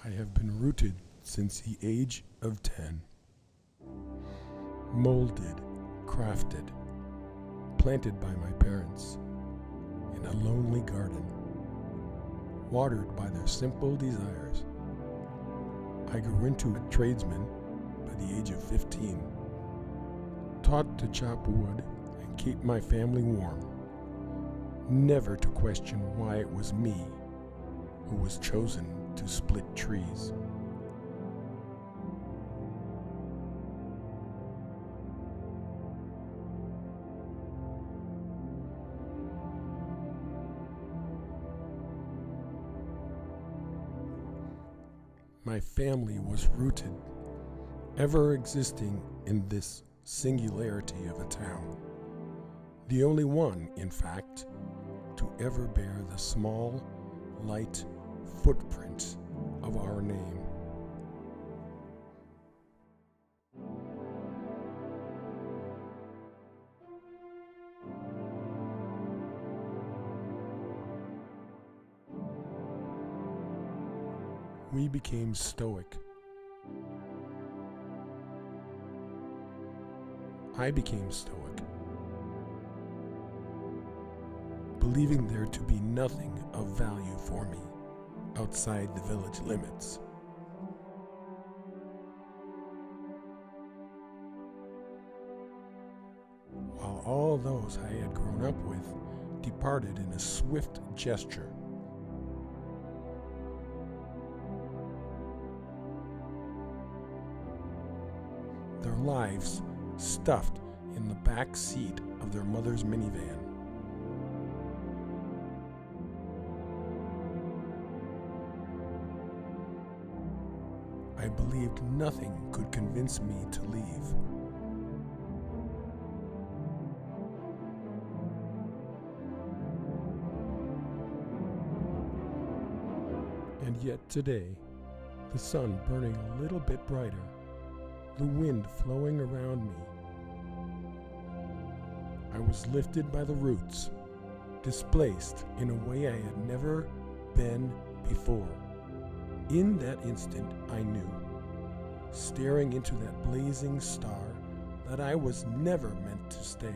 I have been rooted since the age of 10. Molded, crafted, planted by my parents in a lonely garden, watered by their simple desires. I grew into a tradesman by the age of 15, taught to chop wood and keep my family warm, never to question why it was me who was chosen to split trees. My family was rooted, ever existing in this singularity of a town, the only one, in fact, to ever bear the small, light footprint of our name. We became stoic. I became stoic, believing there to be nothing of value for me outside the village limits. While all those I had grown up with departed in a swift gesture, their lives stuffed in the back seat of their mother's minivan. I believed nothing could convince me to leave. And yet today, the sun burning a little bit brighter, the wind flowing around me, I was lifted by the roots, displaced in a way I had never been before. In that instant, I knew, staring into that blazing star, that I was never meant to stay.